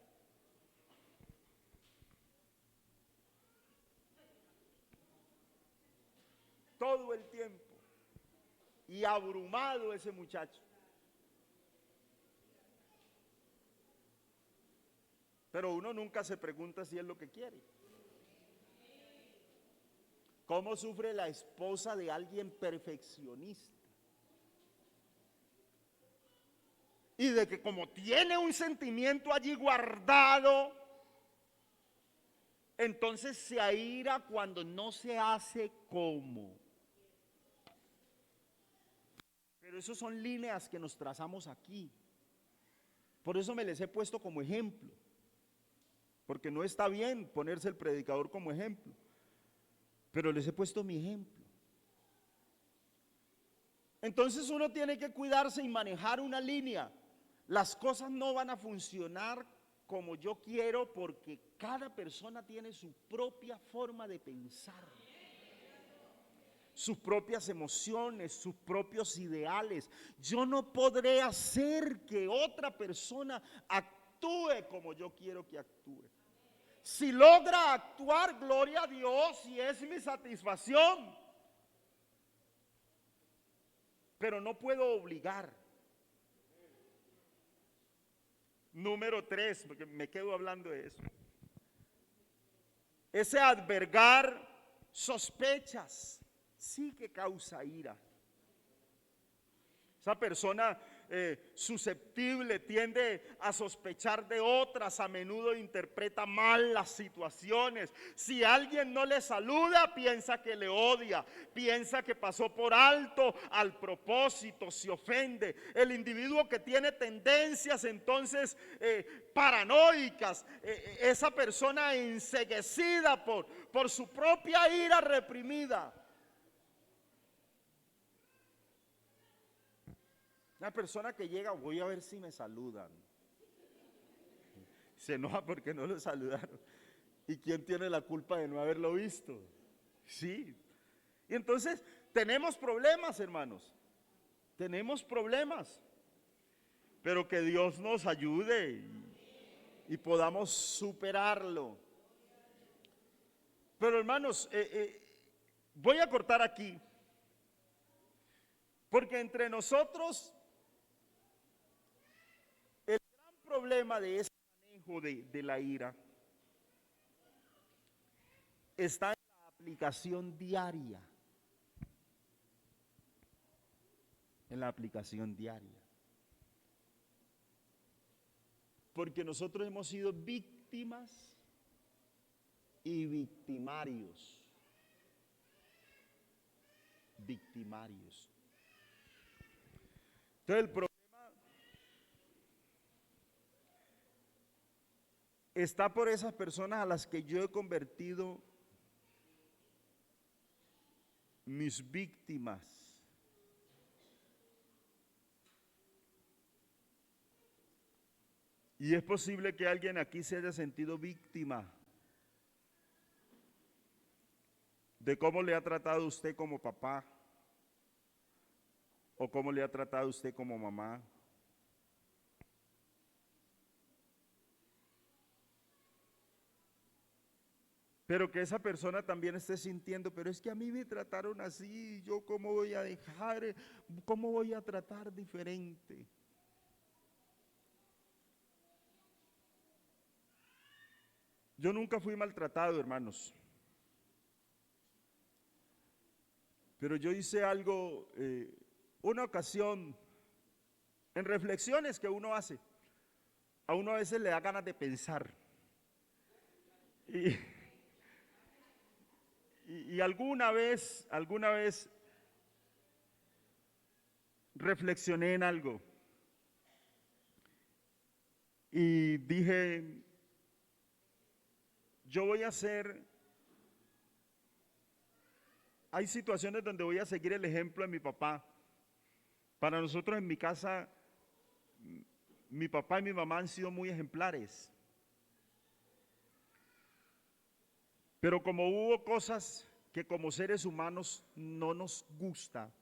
Todo el tiempo. Y abrumado ese muchacho. Pero uno nunca se pregunta si es lo que quiere. ¿Cómo sufre la esposa de alguien perfeccionista? Y de que como tiene un sentimiento allí guardado, entonces se aira cuando no se hace como. Pero eso son líneas que nos trazamos aquí. Por eso me les he puesto como ejemplo. Porque no está bien ponerse el predicador como ejemplo. Pero les he puesto mi ejemplo. Entonces uno tiene que cuidarse y manejar una línea. Las cosas no van a funcionar como yo quiero porque cada persona tiene su propia forma de pensar, sus propias emociones, sus propios ideales. Yo no podré hacer que otra persona actúe como yo quiero que actúe. Si logra actuar, gloria a Dios, y es mi satisfacción. Pero no puedo obligar. Número 3, porque me quedo hablando de eso. Ese albergar sospechas sí que causa ira. Esa persona susceptible tiende a sospechar de otras, a menudo interpreta mal las situaciones. Si alguien no le saluda, piensa que le odia, piensa que pasó por alto al propósito, se ofende. El individuo que tiene tendencias entonces paranoicas, esa persona enceguecida por su propia ira reprimida. Una persona que llega, voy a ver si me saludan. Se enoja porque no lo saludaron. ¿Y quién tiene la culpa de no haberlo visto? Sí. Y entonces tenemos problemas, hermanos. Tenemos problemas. Pero que Dios nos ayude y podamos superarlo. Pero hermanos, voy a cortar aquí. Porque entre nosotros el gran problema de ese manejo de la ira está en la aplicación diaria. En la aplicación diaria. Porque nosotros hemos sido víctimas y victimarios. Victimarios. Entonces el problema está por esas personas a las que yo he convertido mis víctimas. Y es posible que alguien aquí se haya sentido víctima de cómo le ha tratado usted como papá o cómo le ha tratado usted como mamá. Pero que esa persona también esté sintiendo, pero es que a mí me trataron así, yo cómo voy a dejar, cómo voy a tratar diferente. Yo nunca fui maltratado, hermanos. Pero yo hice algo, una ocasión, en reflexiones que uno hace. A uno a veces le da ganas de pensar. Y alguna vez reflexioné en algo. Y dije, yo voy a hacer, hay situaciones donde voy a seguir el ejemplo de mi papá. Para nosotros en mi casa, mi papá y mi mamá han sido muy ejemplares. Pero como hubo cosas que como seres humanos no nos gusta,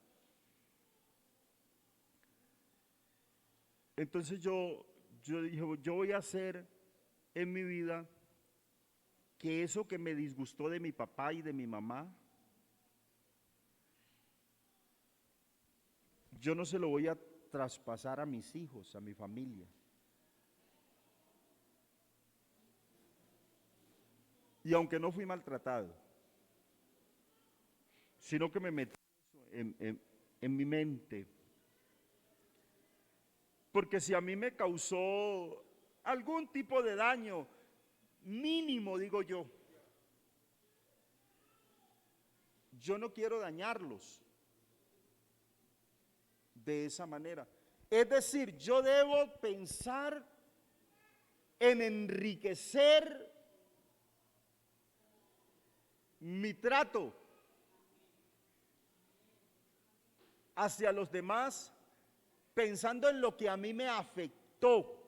entonces yo dije, yo voy a hacer en mi vida que eso que me disgustó de mi papá y de mi mamá, yo no se lo voy a traspasar a mis hijos, a mi familia. Y aunque no fui maltratado, sino que me metí en mi mente. Porque si a mí me causó algún tipo de daño, mínimo digo yo, yo no quiero dañarlos de esa manera. Es decir, yo debo pensar en enriquecer mi trato hacia los demás, pensando en lo que a mí me afectó.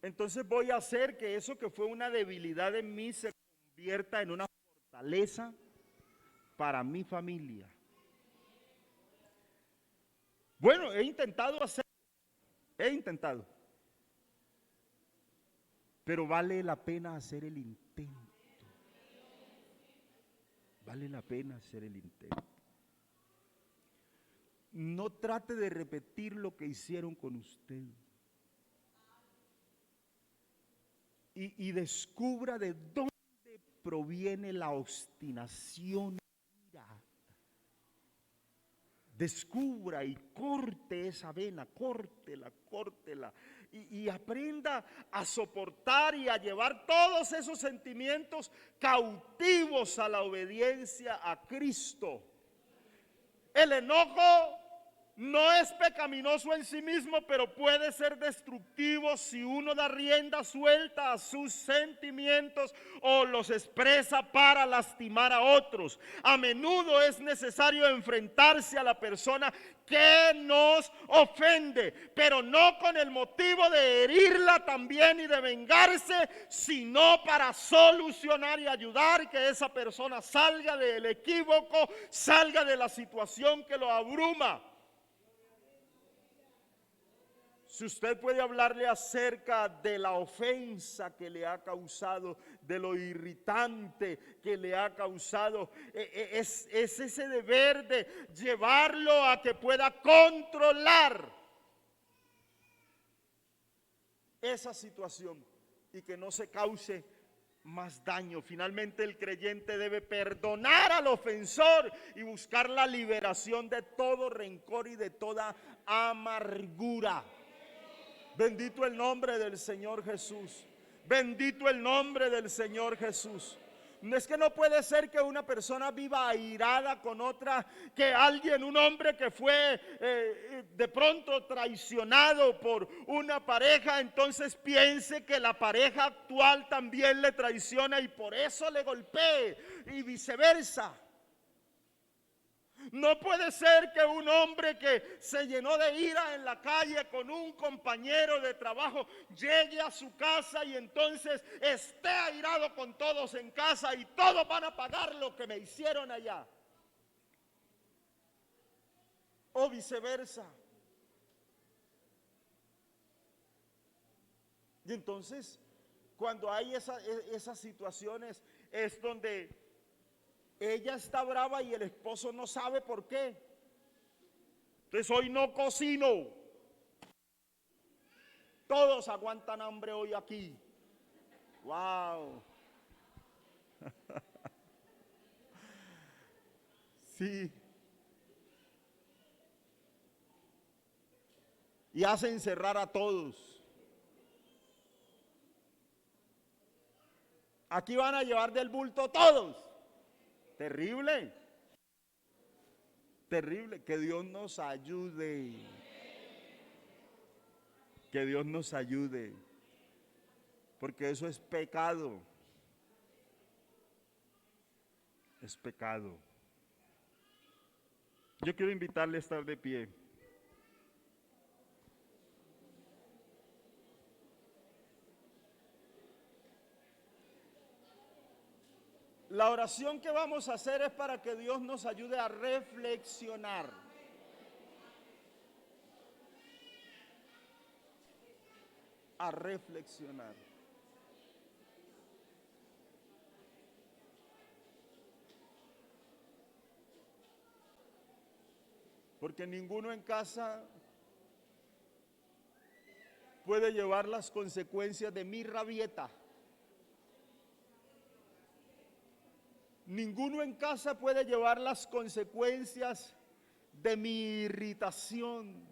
Entonces voy a hacer que eso que fue una debilidad en mí se convierta en una fortaleza para mi familia. Bueno, he intentado hacerlo, pero vale la pena hacer el intento. Vale la pena hacer el intento. No trate de repetir lo que hicieron con usted. Y descubra de dónde proviene la obstinación. Descubra y corte esa vena, córtela. Y aprenda a soportar y a llevar todos esos sentimientos cautivos a la obediencia a Cristo. El enojo no es pecaminoso en sí mismo, pero puede ser destructivo si uno da rienda suelta a sus sentimientos o los expresa para lastimar a otros. A menudo es necesario enfrentarse a la persona que nos ofende, pero no con el motivo de herirla también y de vengarse, sino para solucionar y ayudar que esa persona salga del equívoco, salga de la situación que lo abruma. Si usted puede hablarle acerca de la ofensa que le ha causado, de lo irritante que le ha causado, es ese deber de llevarlo a que pueda controlar esa situación y que no se cause más daño. Finalmente, el creyente debe perdonar al ofensor y buscar la liberación de todo rencor y de toda amargura. Bendito el nombre del Señor Jesús. Bendito el nombre del Señor Jesús. No es que no puede ser que una persona viva airada con otra, que alguien, un hombre que fue de pronto traicionado por una pareja, entonces piense que la pareja actual también le traiciona y por eso le golpee y viceversa. No puede ser que un hombre que se llenó de ira en la calle con un compañero de trabajo llegue a su casa y entonces esté airado con todos en casa y todos van a pagar lo que me hicieron allá. O viceversa. Y entonces, cuando hay esas situaciones, es donde ella está brava y el esposo no sabe por qué. Entonces hoy no cocino. Todos aguantan hambre hoy aquí. Wow. Sí. Y hacen cerrar a todos. Aquí van a llevar del bulto todos. Terrible. Terrible. Que Dios nos ayude. Que Dios nos ayude. Porque eso es pecado. Es pecado. Yo quiero invitarle a estar de pie. La oración que vamos a hacer es para que Dios nos ayude a reflexionar. A reflexionar. Porque ninguno en casa puede llevar las consecuencias de mi rabieta. Ninguno en casa puede llevar las consecuencias de mi irritación.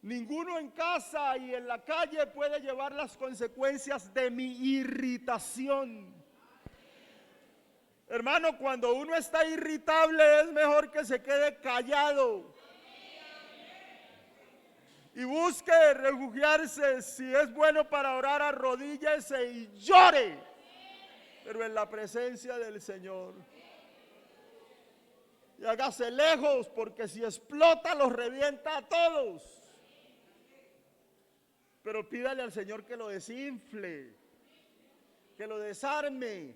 Ninguno en casa y en la calle puede llevar las consecuencias de mi irritación. Hermano, cuando uno está irritable es mejor que se quede callado y busque refugiarse. Si es bueno para orar, arrodíllese y llore, pero en la presencia del Señor. Y hágase lejos, porque si explota los revienta a todos. Pero pídale al Señor que lo desinfle, que lo desarme.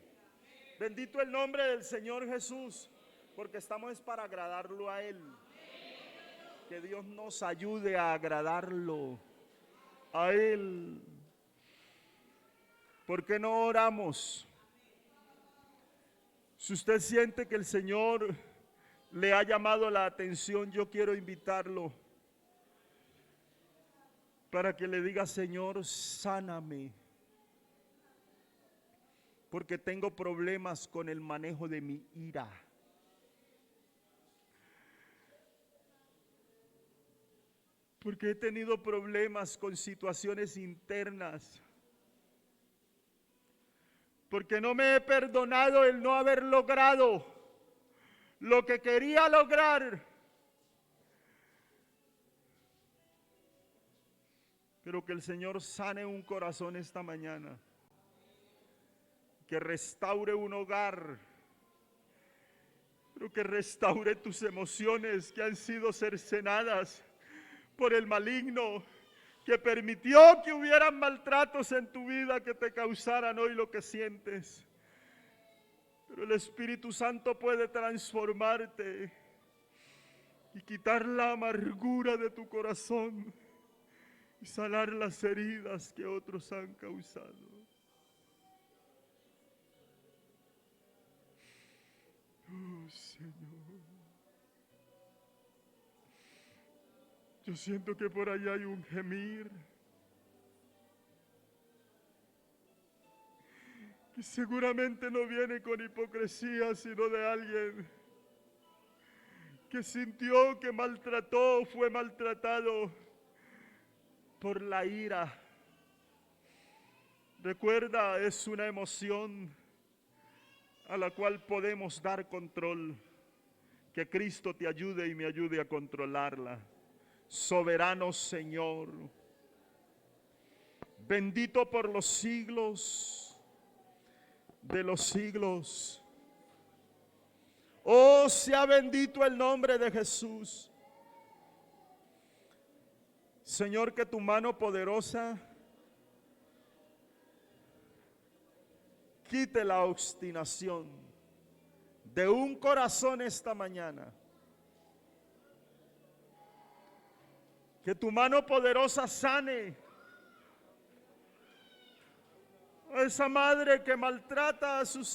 Bendito el nombre del Señor Jesús, porque estamos para agradarlo a Él. Que Dios nos ayude a agradarlo a Él. ¿Por qué no oramos? Si usted siente que el Señor le ha llamado la atención, yo quiero invitarlo para que le diga: Señor, sáname, porque tengo problemas con el manejo de mi ira. Porque he tenido problemas con situaciones internas. Porque no me he perdonado el no haber logrado lo que quería lograr. Pero que el Señor sane un corazón esta mañana. Que restaure un hogar. Pero que restaure tus emociones que han sido cercenadas por el maligno, que permitió que hubieran maltratos en tu vida que te causaran hoy lo que sientes. Pero el Espíritu Santo puede transformarte y quitar la amargura de tu corazón y sanar las heridas que otros han causado. Oh, Señor. Yo siento que por allá hay un gemir, que seguramente no viene con hipocresía, sino de alguien que sintió que maltrató, fue maltratado por la ira. Recuerda, es una emoción a la cual podemos dar control. Que Cristo te ayude y me ayude a controlarla. Soberano Señor, bendito por los siglos de los siglos. Oh, sea bendito el nombre de Jesús. Señor, que tu mano poderosa quite la obstinación de un corazón esta mañana. Que tu mano poderosa sane a esa madre que maltrata a sus hijos.